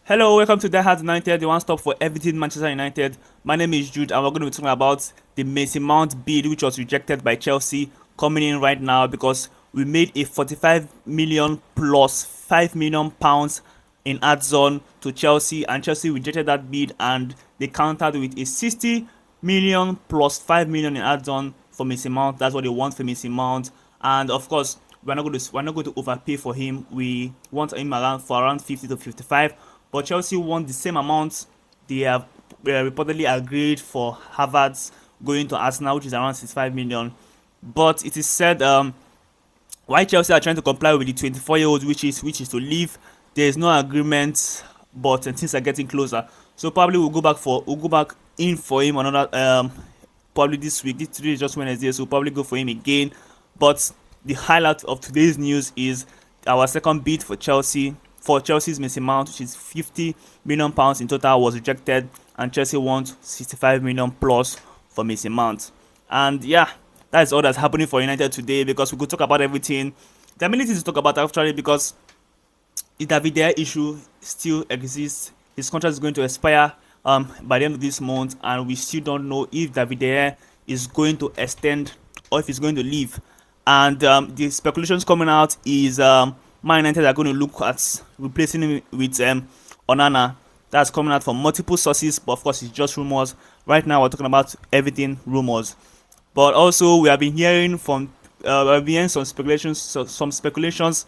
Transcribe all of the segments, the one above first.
Hello, welcome to Die Hard United, the one stop for everything Manchester United. My name is Jude, and we're going to be talking about the Mason Mount bid, which was rejected by Chelsea, coming in right now because we made a 45 million plus 5 million pounds in add-on to Chelsea, and Chelsea rejected that bid, and they countered with a 60 million plus 5 million in add-on for Mason Mount. That's what they want for Mason Mount, and of course, we're not going to overpay for him. We want him around 50 to 55. But Chelsea want the same amount they have reportedly agreed for Havertz going to Arsenal, which is around 65 million. But it is said why Chelsea are trying to comply with the 24-year-old, which is to leave. There is no agreement, but things are getting closer. So probably we'll go back in for him another probably this week. This today is just Wednesday, so we'll probably go for him again. But the highlight of today's news is our second bid for Chelsea's Mason Mount, which is 50 million pounds in total, was rejected, and Chelsea wants 65 million plus for Mason Mount. And yeah, that is all that's happening for United today, because we could talk about everything. There are many things to talk about actually, because the David De Gea issue still exists. His contract is going to expire by the end of this month, and we still don't know if David De Gea is going to extend or if he's going to leave. And the speculations coming out is Man United are going to look at replacing him with Onana. That's coming out from multiple sources, but of course it's just rumors. Right now we're talking about everything rumors. But also we have been hearing some speculations,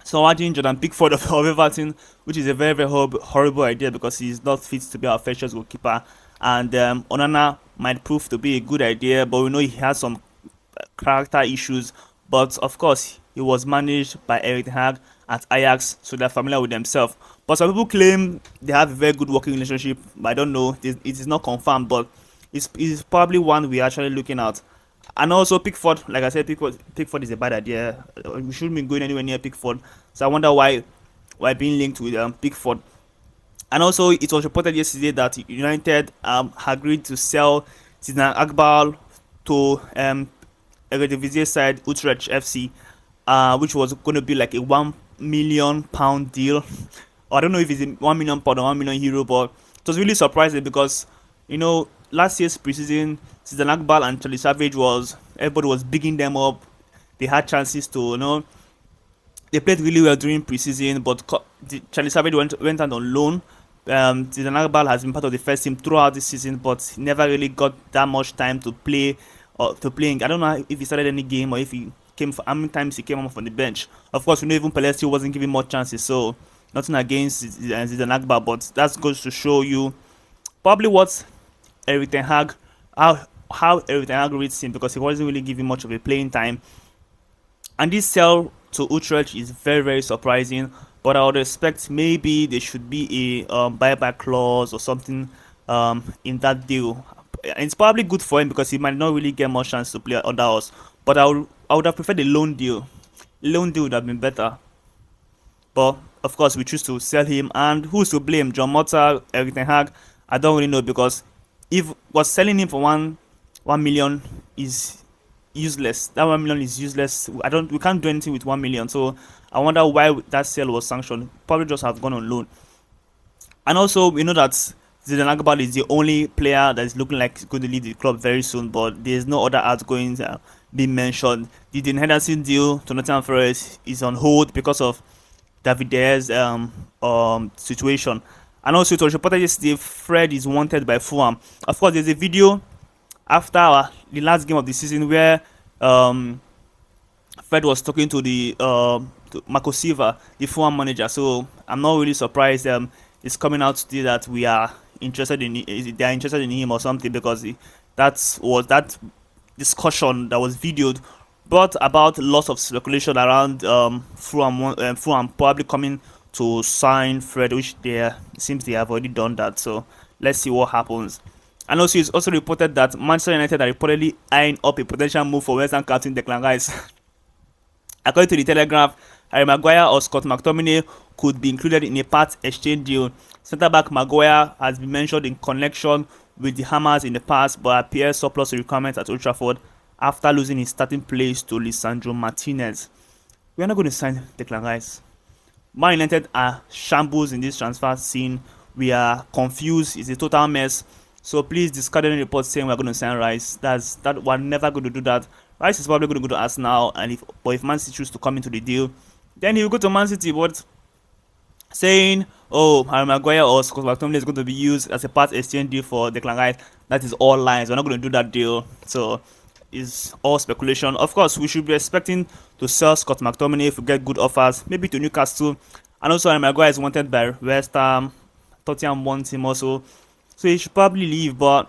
surrounding Jordan Pickford of Everton, which is a very very horrible idea because he's not fit to be our first goalkeeper. And Onana might prove to be a good idea, but we know he has some character issues. But of course, he was managed by Erik ten Hag at Ajax, so they're familiar with themselves. But some people claim they have a very good working relationship. But I don't know. It is not confirmed, but it's probably one we're actually looking at. And also Pickford, like I said, Pickford is a bad idea. We shouldn't be going anywhere near Pickford. So I wonder why being linked with Pickford. And also, it was reported yesterday that United agreed to sell Zidane Akbal to Eredivisie side Utrecht FC, which was going to be like a £1 million deal. I don't know if it's £1 million or €1 million, but it was really surprising because last year's preseason, Zidane Akbal and Charlie Savage everybody was bigging them up. They had chances to they played really well during preseason, but Charlie Savage went out on loan. Zidane Akbal has been part of the first team throughout this season, but never really got that much time to play. To playing. I don't know if he started any game or if he came for how many times he came off on the bench. Of course, we know even Pelestri wasn't giving much chances, so nothing against Zidane Akbal, but that goes to show you probably what Erik ten Hag, how Erik ten Hag reads him, because he wasn't really giving much of a playing time. And this sell to Utrecht is very very surprising, but I would expect maybe there should be a buyback clause or something in that deal. And it's probably good for him because he might not really get much chance to play under us. But I would have preferred a loan deal. Loan deal would have been better. But of course, we choose to sell him. And who's to blame? John Mota, Erik ten Hag? I don't really know, because if was selling him for 1 million is useless. That 1 million is useless. We can't do anything with 1 million. So I wonder why that sale was sanctioned. Probably just have gone on loan. And also, we know that Zidane Akbal is the only player that is looking like he's going to leave the club very soon, but there's no other outgoings being mentioned. The Dean Henderson deal to Nottingham Forest is on hold because of David De Gea's situation. And also, it was reported yesterday Fred is wanted by Fulham. Of course, there's a video after the last game of the season where Fred was talking to to Marco Silva, the Fulham manager. So I'm not really surprised it's coming out today that we are interested in they are interested in him or something, because that discussion that was videoed brought about lots of speculation around Fulham probably coming to sign Fred, which it seems they have already done that. So let's see what happens. And also, it's also reported that Manchester United are reportedly eyeing up a potential move for West Ham captain Declan Rice. According to the Telegraph, Harry Maguire or Scott McTominay could be included in a part exchange deal. Centre-back Maguire has been mentioned in connection with the Hammers in the past, but appears surplus to requirements at Old Trafford after losing his starting place to Lisandro Martinez. We are not going to sign Declan Rice. Man United are shambles in this transfer scene. We are confused. It's a total mess. So please discard any reports saying we're going to sign Rice. That we're never going to do that. Rice is probably going to go to Arsenal, and if Man City choose to come into the deal, then he will go to Man City. But saying, oh, Harry Maguire or Scott McTominay is going to be used as a part exchange deal for Declan Rice, that is all lies. We're not going to do that deal. So it's all speculation. Of course, we should be expecting to sell Scott McTominay if we get good offers, maybe to Newcastle. And also, Harry Maguire is wanted by West Ham. Tottenham wants him also. So he should probably leave, but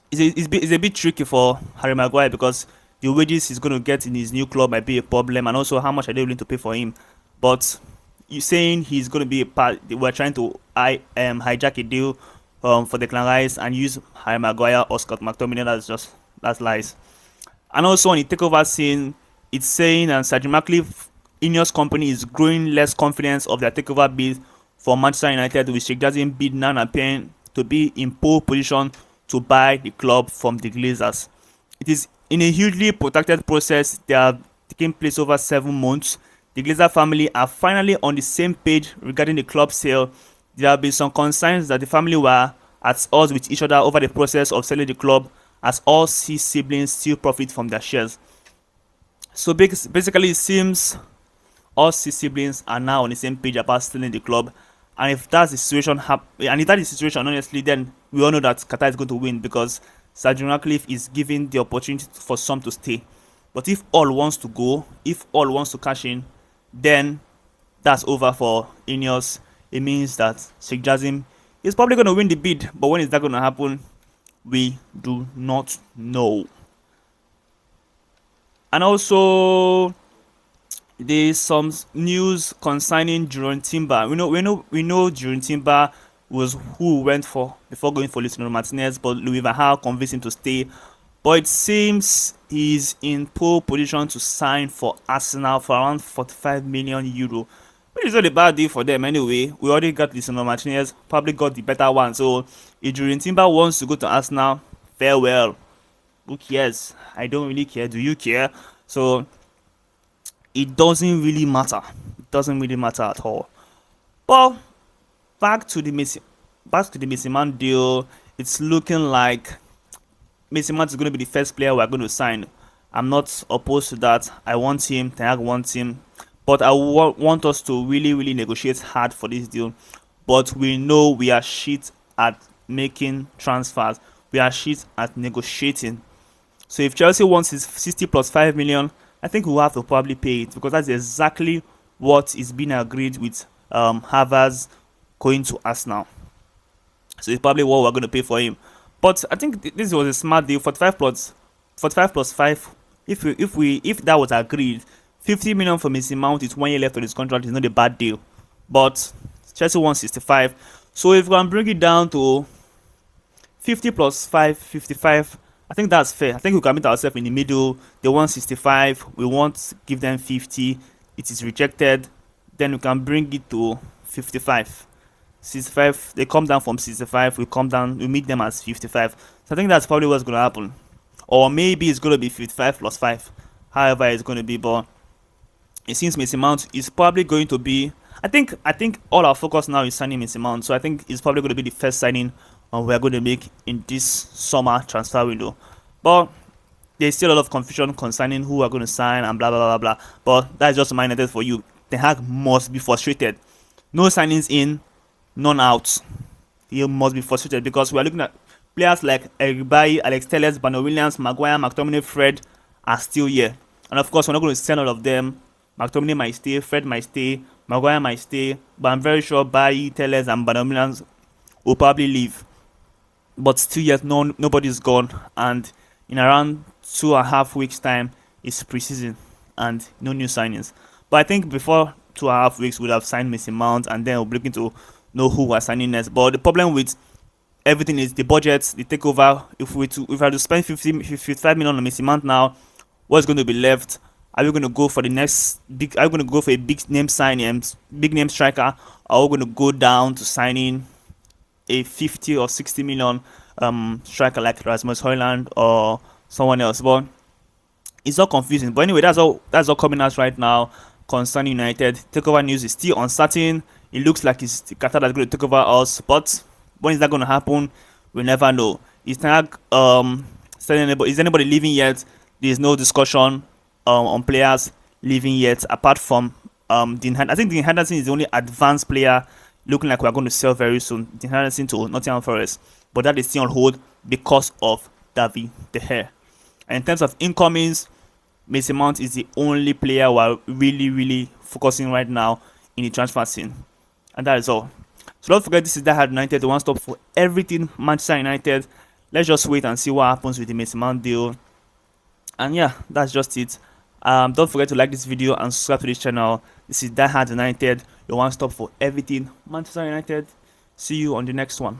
it's a bit tricky for Harry Maguire because the wages he's going to get in his new club might be a problem, and also how much are they willing to pay for him. But you saying he's going to be a part, we're trying to hijack a deal for Declan Rice and use Harry Maguire or Scott McTominay, that's lies. And also on the takeover scene, it's saying Sergeant Ratcliffe, Ineos company, is growing less confidence of their takeover bid for Manchester United, with Sheikh Jassim bid now appearing to be in pole position to buy the club from the Glazers. It is in a hugely protracted process that have taken place over 7 months. The Glazer family are finally on the same page regarding the club sale. There have been some concerns that the family were at odds with each other over the process of selling the club, as all 6 siblings still profit from their shares. So basically, it seems all 6 siblings are now on the same page about selling the club. And if that's the situation, honestly, then we all know that Qatar is going to win because Sergeant Ratcliffe is giving the opportunity for some to stay. But if all wants to go, if all wants to cash in, then that's over for Ineos. It means that Sheikh Jassim is probably going to win the bid, but when is that going to happen? We do not know. And also, there's some news concerning Jerome Timber. We know Jerome Timber was who went for before going for Lisandro Martinez, but Louis van Gaal convinced him to stay. But it seems he's in pole position to sign for Arsenal for around 45 million euro. Which is not a bad deal for them anyway. We already got Lisandro Martinez, probably got the better one. So if Jerome Timber wants to go to Arsenal, farewell. Who cares? I don't really care. Do you care? So it doesn't really matter. It doesn't really matter at all. But back to the Mason Mount deal. It's looking like Mason Mount is going to be the first player we're going to sign. I'm not opposed to that. I want him. Ten Hag wants him. But I want us to really negotiate hard for this deal. But we know we are shit at making transfers. We are shit at negotiating. So if Chelsea wants his 60 plus 5 million, I think we'll have to probably pay it because that's exactly what is being agreed with Havertz going to Arsenal. So it's probably what we're going to pay for him. But I think this was a smart deal. 45 plus 5. If that was agreed, 50 million for Mason Mount is 1 year left on his contract. It's not a bad deal. But Chelsea wants 65. So if we can bring it down to 50 plus 5, 55, I think that's fair. I think we can meet ourselves in the middle. They want 65. We want give them 50. It is rejected. Then we can bring it to 55. 65. They come down from 65. We come down. We meet them as 55. So I think that's probably what's going to happen. Or maybe it's going to be 55 plus 5. However it's going to be. But it seems Mason Mount is probably going to be. I think all our focus now is signing Mason Mount. So I think it's probably going to be the first signing we're going to make in this summer transfer window. But there's still a lot of confusion concerning who we're going to sign and blah blah blah blah. But that's just minded for you. Ten Hag must be frustrated. No signings in, none out. He must be frustrated because we are looking at players like Eric, Alex Telles, Bano Williams, Maguire, McTominay, Fred are still here. And of course, we're not going to sell all of them. McTominay might stay, Fred might stay, Maguire might stay, but I'm very sure Bailly, Telles, and Bano Williams will probably leave. But still yet nobody's gone, and in around 2.5 weeks time it's preseason and no new signings. But I think before 2.5 weeks we'll have signed Mason Mount, and then we'll be looking to know who we're signing next. But the problem with everything is the budget, the takeover. If we have to spend 55 million on Mason Mount now, what's going to be left? Are we going to go for the next big? Are we going to go for a big name signing, big name striker? Or are we going to go down to signing a 50 or 60 million striker like Rasmus Højlund or someone else? But it's all confusing. But anyway, that's all coming out right now. concerning United. Takeover news is still uncertain. It looks like it's Qatar that's going to take over us, but when is that going to happen? We never know. Is anybody leaving yet? There is no discussion on players leaving yet, apart from Dean Henderson. I think Dean Henderson is the only advanced player looking like we are going to sell very soon. Dean Henderson to Nottingham Forest, but that is still on hold because of David De Gea. And in terms of incomings, Mason Mount is the only player we are really focusing right now in the transfer scene. And that is all. So don't forget, this is Die Hard United, the one stop for everything Manchester United. Let's just wait and see what happens with the Mason Mount deal. And yeah, that's just it. Don't forget to like this video and subscribe to this channel. This is Die Hard United, your one stop for everything Manchester United. See you on the next one.